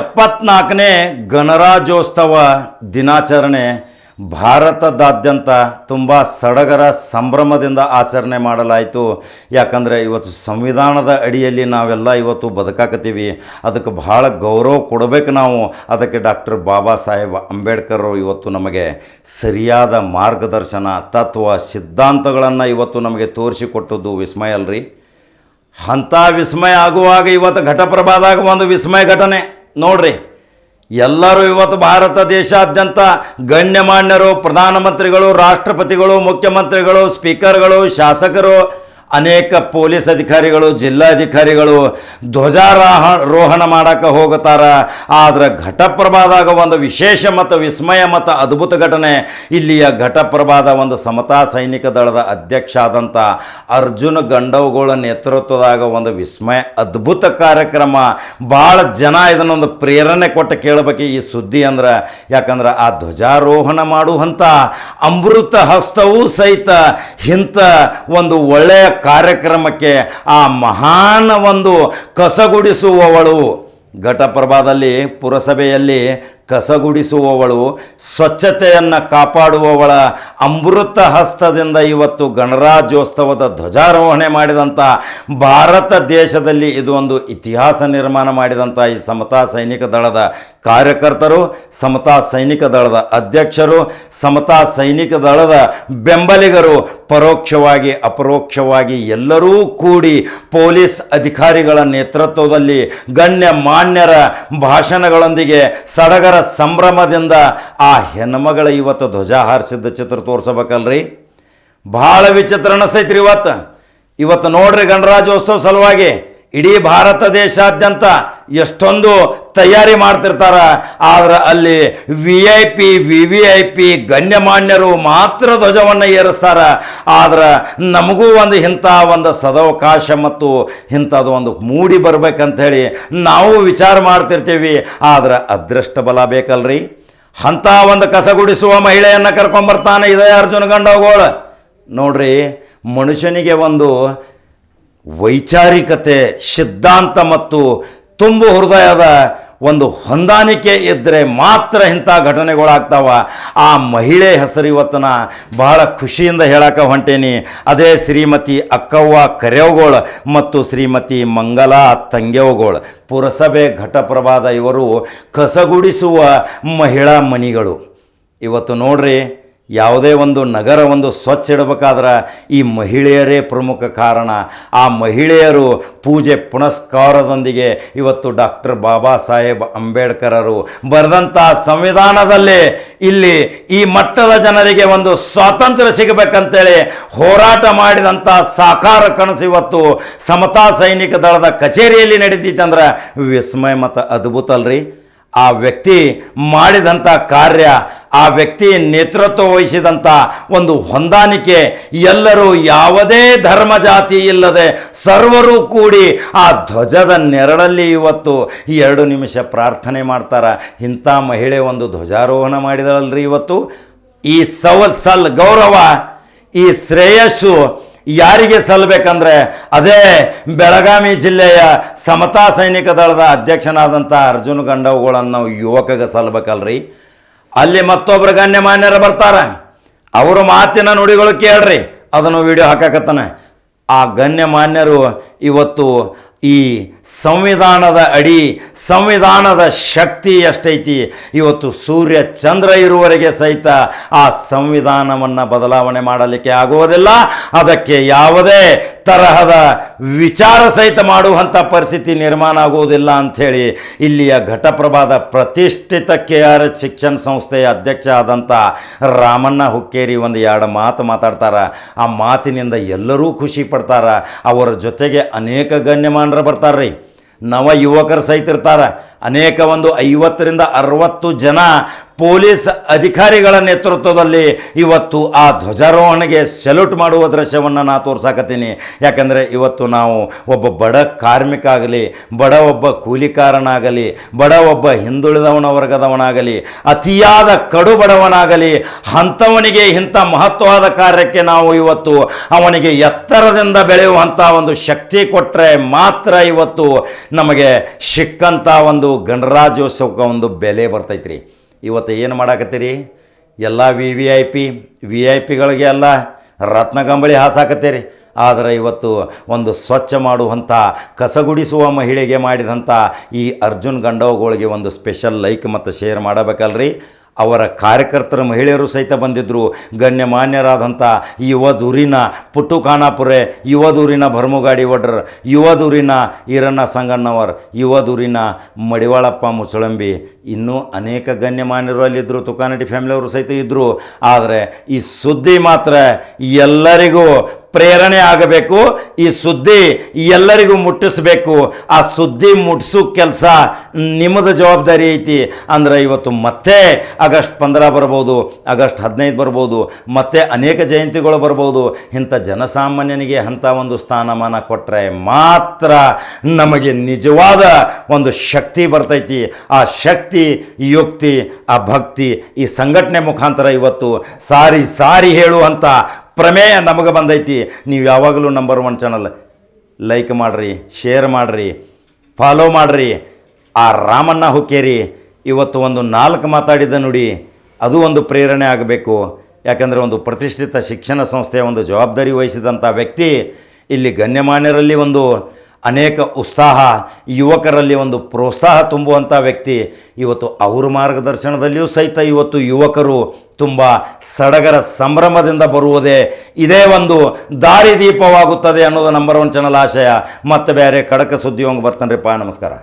74ನೇ ಗಣರಾಜ್ಯೋತ್ಸವ ದಿನಾಚರಣೆ ಭಾರತದಾದ್ಯಂತ ತುಂಬ ಸಡಗರ ಸಂಭ್ರಮದಿಂದ ಆಚರಣೆ ಮಾಡಲಾಯಿತು. ಯಾಕಂದರೆ ಇವತ್ತು ಸಂವಿಧಾನದ ಅಡಿಯಲ್ಲಿ ನಾವೆಲ್ಲ ಇವತ್ತು ಬದುಕಾಕತ್ತೀವಿ. ಅದಕ್ಕೆ ಬಹಳ ಗೌರವ ಕೊಡಬೇಕು ನಾವು. ಅದಕ್ಕೆ ಡಾಕ್ಟರ್ ಬಾಬಾ ಸಾಹೇಬ್ ಅಂಬೇಡ್ಕರ್ ಇವತ್ತು ನಮಗೆ ಸರಿಯಾದ ಮಾರ್ಗದರ್ಶನ, ತತ್ವ, ಸಿದ್ಧಾಂತಗಳನ್ನು ಇವತ್ತು ನಮಗೆ ತೋರಿಸಿಕೊಟ್ಟದ್ದು ವಿಸ್ಮಯ ಅಲ್ರಿ. ಅಂಥ ವಿಸ್ಮಯ ಆಗುವಾಗ ಇವತ್ತು ಘಟಪ್ರಭಾದಾಗ ಒಂದು ವಿಸ್ಮಯ ಘಟನೆ ನೋಡ್ರಿ. ಎಲ್ಲರೂ ಇವತ್ತು ಭಾರತ ದೇಶಾದ್ಯಂತ ಗಣ್ಯಮಾನ್ಯರು, ಪ್ರಧಾನಮಂತ್ರಿಗಳು, ರಾಷ್ಟ್ರಪತಿಗಳು, ಮುಖ್ಯಮಂತ್ರಿಗಳು, ಸ್ಪೀಕರ್ಗಳು, ಶಾಸಕರು, ಅನೇಕ ಪೊಲೀಸ್ ಅಧಿಕಾರಿಗಳು, ಜಿಲ್ಲಾಧಿಕಾರಿಗಳು ಧ್ವಜಾರೋಹಣ ಮಾಡೋಕ್ಕೆ ಹೋಗುತ್ತಾರ. ಆದರೆ ಘಟಪ್ರಭಾದಾಗ ಒಂದು ವಿಶೇಷ ಮತ್ತು ವಿಸ್ಮಯ ಮತ್ತು ಅದ್ಭುತ ಘಟನೆ. ಇಲ್ಲಿಯ ಘಟಪ್ರಭಾದ ಒಂದು ಸಮತಾ ಸೈನಿಕ ದಳದ ಅಧ್ಯಕ್ಷ ಆದಂಥ ಅರ್ಜುನ್ ಗಂಡವಗೋಳ ನೇತೃತ್ವದಾಗ ಒಂದು ವಿಸ್ಮಯ ಅದ್ಭುತ ಕಾರ್ಯಕ್ರಮ. ಭಾಳ ಜನ ಇದನ್ನೊಂದು ಪ್ರೇರಣೆ ಕೊಟ್ಟು ಕೇಳಬೇಕು ಈ ಸುದ್ದಿ ಅಂದ್ರೆ. ಯಾಕಂದ್ರೆ ಆ ಧ್ವಜಾರೋಹಣ ಮಾಡುವಂಥ ಅಮೃತ ಹಸ್ತವೂ ಸಹಿತ ಇಂಥ ಒಂದು ಒಳ್ಳೆಯ ಕಾರ್ಯಕ್ರಮಕ್ಕೆ ಆ ಮಹಾನ್ ಒಂದು ಕಸಗುಡಿಸುವವಳು, ಘಟಪ್ರಭಾದಲ್ಲಿ ಪುರಸಭೆಯಲ್ಲಿ ಕಸಗುಡಿಸುವವಳು, ಸ್ವಚ್ಛತೆಯನ್ನು ಕಾಪಾಡುವವಳ ಅಮೃತ ಹಸ್ತದಿಂದ ಇವತ್ತು ಗಣರಾಜ್ಯೋತ್ಸವದ ಧ್ವಜಾರೋಹಣೆ ಮಾಡಿದಂಥ ಭಾರತ ದೇಶದಲ್ಲಿ ಇದು ಒಂದು ಇತಿಹಾಸ ನಿರ್ಮಾಣ ಮಾಡಿದಂಥ ಈ ಸಮತಾ ಸೈನಿಕ ದಳದ ಕಾರ್ಯಕರ್ತರು, ಸಮತಾ ಸೈನಿಕ ದಳದ ಅಧ್ಯಕ್ಷರು, ಸಮತಾ ಸೈನಿಕ ದಳದ ಬೆಂಬಲಿಗರು, ಪರೋಕ್ಷವಾಗಿ ಅಪರೋಕ್ಷವಾಗಿ ಎಲ್ಲರೂ ಕೂಡಿ ಪೊಲೀಸ್ ಅಧಿಕಾರಿಗಳ ನೇತೃತ್ವದಲ್ಲಿ ಗಣ್ಯ ಮಾನ್ಯರ ಭಾಷಣಗಳೊಂದಿಗೆ ಸಡಗರ ಸಂಭ್ರಮದಿಂದ ಆ ಹೆಣ್ಮಗಳ ಇವತ್ತು ಧ್ವಜ ಹಾರಿಸಿದ್ದ ಚಿತ್ರ ತೋರಿಸಬೇಕಲ್ರಿ. ಭಾಳ ವಿಚಿತ್ರ ಅನಿಸೈತ್ರಿ. ಇವತ್ತು ನೋಡ್ರಿ, ಗಣರಾಜ್ಯೋತ್ಸವ ಸಲುವಾಗಿ ಇಡೀ ಭಾರತ ದೇಶಾದ್ಯಂತ ಎಷ್ಟೊಂದು ತಯಾರಿ ಮಾಡ್ತಿರ್ತಾರ. ಆದ್ರೆ ಅಲ್ಲಿ VVIP ಗಣ್ಯಮಾನ್ಯರು ಮಾತ್ರ ಧ್ವಜವನ್ನು ಏರಿಸ್ತಾರ. ಆದ್ರೆ ನಮಗೂ ಒಂದು ಇಂಥ ಒಂದು ಸದವಕಾಶ ಮತ್ತು ಇಂಥದ್ದು ಒಂದು ಮೂಡಿ ಬರ್ಬೇಕಂಥೇಳಿ ನಾವು ವಿಚಾರ ಮಾಡ್ತಿರ್ತೀವಿ. ಆದ್ರೆ ಅದೃಷ್ಟ ಬಲ ಬೇಕಲ್ರಿ. ಅಂಥ ಒಂದು ಕಸಗುಡಿಸುವ ಮಹಿಳೆಯನ್ನು ಕರ್ಕೊಂಬರ್ತಾನೆ ಇದೇ ಅರ್ಜುನ್ ಗಂಡವಗೋಳ. ನೋಡ್ರಿ, ಮನುಷ್ಯನಿಗೆ ಒಂದು ವೈಚಾರಿಕತೆ, ಸಿದ್ಧಾಂತ ಮತ್ತು ತುಂಬು ಹೃದಯದ ಒಂದು ಹೊಂದಾಣಿಕೆ ಇದ್ದರೆ ಮಾತ್ರ ಇಂಥ ಘಟನೆಗಳಾಗ್ತಾವ. ಆ ಮಹಿಳೆ ಹೆಸರು ಇವತ್ತನ ಬಹಳ ಖುಷಿಯಿಂದ ಹೇಳಕ್ಕೆ ಹೊಂಟೇನಿ. ಅದೇ ಶ್ರೀಮತಿ ಅಕ್ಕವ್ವ ಕರೇವಗೋಳ ಮತ್ತು ಶ್ರೀಮತಿ ಮಂಗಲಾ ತಂಗೇವಗೋಳ. ಪುರಸಭೆ ಘಟಪ್ರಭಾದ ಇವರು ಕಸಗುಡಿಸುವ ಮಹಿಳಾ ಮನಿಗಳು. ಇವತ್ತು ನೋಡ್ರಿ, ಯಾವುದೇ ಒಂದು ನಗರ ಒಂದು ಸ್ವಚ್ಛ ಇಡಬೇಕಾದ್ರೆ ಈ ಮಹಿಳೆಯರೇ ಪ್ರಮುಖ ಕಾರಣ. ಆ ಮಹಿಳೆಯರು ಪೂಜೆ ಪುನಸ್ಕಾರದೊಂದಿಗೆ ಇವತ್ತು ಡಾಕ್ಟರ್ ಬಾಬಾ ಸಾಹೇಬ್ ಅಂಬೇಡ್ಕರರು ಬರೆದಂಥ ಸಂವಿಧಾನದಲ್ಲೇ ಇಲ್ಲಿ ಈ ಮಟ್ಟದ ಜನರಿಗೆ ಒಂದು ಸ್ವಾತಂತ್ರ್ಯ ಸಿಗಬೇಕಂತೇಳಿ ಹೋರಾಟ ಮಾಡಿದಂಥ ಸಾಕಾರ ಕನಸು ಇವತ್ತು ಸಮತಾ ಸೈನಿಕ ದಳದ ಕಚೇರಿಯಲ್ಲಿ ನಡೀತಿತ್ತಂದ್ರೆ ವಿಸ್ಮಯ ಮತ್ತು ಅದ್ಭುತ ಅಲ್ರಿ. ಆ ವ್ಯಕ್ತಿ ಮಾಡಿದಂಥ ಕಾರ್ಯ, ಆ ವ್ಯಕ್ತಿ ನೇತೃತ್ವ ವಹಿಸಿದಂಥ ಒಂದು ಹೊಂದಾಣಿಕೆ, ಎಲ್ಲರೂ ಯಾವುದೇ ಧರ್ಮ ಜಾತಿ ಇಲ್ಲದೆ ಸರ್ವರೂ ಕೂಡಿ ಆ ಧ್ವಜದ ನೆರಳಲ್ಲಿ ಇವತ್ತು 2 ನಿಮಿಷ ಪ್ರಾರ್ಥನೆ ಮಾಡ್ತಾರೆ. ಇಂಥ ಮಹಿಳೆ ಒಂದು ಧ್ವಜಾರೋಹಣ ಮಾಡಿದಳಲ್ರಿ. ಇವತ್ತು ಈ ಗೌರವ, ಈ ಶ್ರೇಯಸ್ಸು ಯಾರಿಗೆ ಸಲ್ಲಬೇಕಂದ್ರೆ ಅದೇ ಬೆಳಗಾವಿ ಜಿಲ್ಲೆಯ ಸಮತಾ ಸೈನಿಕ ದಳದ ಅಧ್ಯಕ್ಷನಾದಂಥ ಅರ್ಜುನ್ ಗಂಡವಗೋಳನ್ನು ಯುವಕಗೆ ಸಲ್ಲಬೇಕಲ್ರಿ. ಅಲ್ಲಿ ಮತ್ತೊಬ್ಬರು ಗಣ್ಯಮಾನ್ಯರು ಬರ್ತಾರೆ, ಅವರು ಮಾತಿನ ನುಡಿಗಳು ಕೇಳ್ರಿ, ಅದನ್ನು ವಿಡಿಯೋ ಹಾಕಕತ್ತಾನೆ. ಆ ಗಣ್ಯಮಾನ್ಯರು ಇವತ್ತು ಈ ಸಂವಿಧಾನದ ಅಡಿ, ಸಂವಿಧಾನದ ಶಕ್ತಿ ಎಷ್ಟೈತಿ, ಇವತ್ತು ಸೂರ್ಯ ಚಂದ್ರ ಇರುವವರೆಗೆ ಸಹಿತ ಆ ಸಂವಿಧಾನವನ್ನು ಬದಲಾವಣೆ ಮಾಡಲಿಕ್ಕೆ ಆಗುವುದಿಲ್ಲ. ಅದಕ್ಕೆ ಯಾವುದೇ ತರಹದ ವಿಚಾರ ಸಹಿತ ಮಾಡುವಂಥ ಪರಿಸ್ಥಿತಿ ನಿರ್ಮಾಣ ಆಗುವುದಿಲ್ಲ ಅಂಥೇಳಿ ಇಲ್ಲಿಯ ಘಟಪ್ರಭಾದ ಪ್ರತಿಷ್ಠಿತ KRH ಶಿಕ್ಷಣ ಸಂಸ್ಥೆಯ ಅಧ್ಯಕ್ಷ ಆದಂಥ ರಾಮಣ್ಣ ಹುಕ್ಕೇರಿ ಒಂದು 2 ಮಾತು ಮಾತಾಡ್ತಾರೆ. ಆ ಮಾತಿನಿಂದ ಎಲ್ಲರೂ ಖುಷಿ ಪಡ್ತಾರೆ. ಅವರ ಜೊತೆಗೆ ಅನೇಕ ಗಣ್ಯಮಾನ್ಯರು ಬರ್ತಾರ್ರಿ, ನವ ಯುವಕರು ಸಹಿತ ಇರ್ತಾರೆ. ಅನೇಕ ಒಂದು 50 ರಿಂದ 60 ಜನ ಪೊಲೀಸ್ ಅಧಿಕಾರಿಗಳ ನೇತೃತ್ವದಲ್ಲಿ ಇವತ್ತು ಆ ಧ್ವಜಾರೋಹಣೆಗೆ ಸೆಲ್ಯೂಟ್ ಮಾಡುವ ದೃಶ್ಯವನ್ನು ನಾನು ತೋರ್ಸಾಕತ್ತೀನಿ. ಯಾಕಂದರೆ ಇವತ್ತು ನಾವು ಒಬ್ಬ ಬಡ ಕಾರ್ಮಿಕ ಆಗಲಿ, ಬಡ ಒಬ್ಬ ಕೂಲಿಕಾರನಾಗಲಿ, ಬಡ ಒಬ್ಬ ಹಿಂದುಳಿದವನ ವರ್ಗದವನಾಗಲಿ, ಅತಿಯಾದ ಕಡು ಬಡವನಾಗಲಿ, ಅಂಥವನಿಗೆ ಇಂಥ ಮಹತ್ವವಾದ ಕಾರ್ಯಕ್ಕೆ ನಾವು ಇವತ್ತು ಅವನಿಗೆ ಎತ್ತರದಿಂದ ಬೆಳೆಯುವಂಥ ಒಂದು ಶಕ್ತಿ ಕೊಟ್ಟರೆ ಮಾತ್ರ ಇವತ್ತು ನಮಗೆ ಸಿಕ್ಕಂಥ ಒಂದು ಗಣರಾಜ್ಯೋತ್ಸವಕ್ಕೆ ಒಂದು ಬೆಲೆ ಬರ್ತೈತ್ರಿ. ಇವತ್ತು ಏನು ಮಾಡಾಕತ್ತೀರಿ? ಎಲ್ಲ ವಿ ಐ ಪಿಗಳಿಗೆ ಎಲ್ಲ ರತ್ನಗಂಬಳಿ ಹಾಸಾಕತ್ತೀರಿ. ಆದರೆ ಇವತ್ತು ಒಂದು ಸ್ವಚ್ಛ ಮಾಡುವಂಥ, ಕಸಗುಡಿಸುವ ಮಹಿಳೆಗೆ ಮಾಡಿದಂಥ ಈ ಅರ್ಜುನ್ ಗಂಡವಗಳಿಗೆ ಒಂದು ಸ್ಪೆಷಲ್ ಲೈಕ್ ಮತ್ತು ಶೇರ್ ಮಾಡಬೇಕಲ್ರಿ. ಅವರ ಕಾರ್ಯಕರ್ತರ ಮಹಿಳೆಯರು ಸಹಿತ ಬಂದಿದ್ದರು. ಗಣ್ಯಮಾನ್ಯರಾದಂಥ ಯುವದೂರಿನ ಪುಟ್ಟು ಖಾನಾಪುರೆ, ಯುವದೂರಿನ ಭರ್ಮುಗಾಡಿ ಒಡ್ರ್, ಯುವದೂರಿನ ಈರಣ್ಣ ಸಂಗಣ್ಣವರ್, ಯುವದೂರಿನ ಮಡಿವಾಳಪ್ಪ ಮುಚ್ಚಳಂಬಿ, ಇನ್ನೂ ಅನೇಕ ಗಣ್ಯಮಾನ್ಯರು ಅಲ್ಲಿದ್ದರು. ತುಕಾನಟಿ ಫ್ಯಾಮಿಲಿಯವರು ಸಹಿತ ಇದ್ದರು. ಆದರೆ ಈ ಸುದ್ದಿ ಮಾತ್ರ ಎಲ್ಲರಿಗೂ ಪ್ರೇರಣೆ ಆಗಬೇಕು. ಈ ಸುದ್ದಿ ಎಲ್ಲರಿಗೂ ಮುಟ್ಟಿಸಬೇಕು. ಆ ಸುದ್ದಿ ಮುಟ್ಟಿಸೋ ಕೆಲಸ ನಿಮ್ಮದು ಜವಾಬ್ದಾರಿ ಐತಿ. ಅಂದರೆ ಇವತ್ತು ಮತ್ತೆ ಆಗಸ್ಟ್ 15 ಬರ್ಬೋದು, ಆಗಸ್ಟ್ 15 ಬರ್ಬೋದು, ಮತ್ತೆ ಅನೇಕ ಜಯಂತಿಗಳು ಬರ್ಬೋದು. ಇಂಥ ಜನಸಾಮಾನ್ಯನಿಗೆ ಅಂಥ ಒಂದು ಸ್ಥಾನಮಾನ ಕೊಟ್ಟರೆ ಮಾತ್ರ ನಮಗೆ ನಿಜವಾದ ಒಂದು ಶಕ್ತಿ ಬರ್ತೈತಿ. ಆ ಶಕ್ತಿ, ಯುಕ್ತಿ, ಆ ಭಕ್ತಿ ಈ ಸಂಘಟನೆ ಮುಖಾಂತರ ಇವತ್ತು ಸಾರಿ ಹೇಳುವಂಥ ಪ್ರಮೇಯ ನಮಗೆ ಬಂದೈತಿ. ನೀವು ಯಾವಾಗಲೂ ನಂಬರ್ 1 ಚಾನಲ್ ಲೈಕ್ ಮಾಡಿರಿ, ಶೇರ್ ಮಾಡಿರಿ, ಫಾಲೋ ಮಾಡಿರಿ. ಆ ರಾಮಣ್ಣ ಹುಕ್ಕೇರಿ ಇವತ್ತು ಒಂದು 4 ಮಾತಾಡಿದ ನುಡಿ ಅದು ಒಂದು ಪ್ರೇರಣೆ ಆಗಬೇಕು. ಯಾಕಂದರೆ ಒಂದು ಪ್ರತಿಷ್ಠಿತ ಶಿಕ್ಷಣ ಸಂಸ್ಥೆಯ ಒಂದು ಜವಾಬ್ದಾರಿ ವಹಿಸಿದಂಥ ವ್ಯಕ್ತಿ, ಇಲ್ಲಿ ಗಣ್ಯಮಾನ್ಯರಲ್ಲಿ ಒಂದು ಅನೇಕ ಉತ್ಸಾಹ, ಯುವಕರಲ್ಲಿ ಒಂದು ಪ್ರೋತ್ಸಾಹ ತುಂಬುವಂಥ ವ್ಯಕ್ತಿ. ಇವತ್ತು ಅವ್ರ ಮಾರ್ಗದರ್ಶನದಲ್ಲಿಯೂ ಸಹಿತ ಇವತ್ತು ಯುವಕರು ತುಂಬ ಸಡಗರ ಸಂಭ್ರಮದಿಂದ ಬರುವುದೇ ಇದೇ ಒಂದು ದಾರಿದೀಪವಾಗುತ್ತದೆ ಅನ್ನೋದು ನಂಬರ್ 1 ಚಾನಲ್ ಆಶಯ. ಮತ್ತು ಬೇರೆ ಖಡಕ ಸುದ್ದಿ ಹೋಗಿ ಬರ್ತಾನೆ ರೀ. ನಮಸ್ಕಾರ.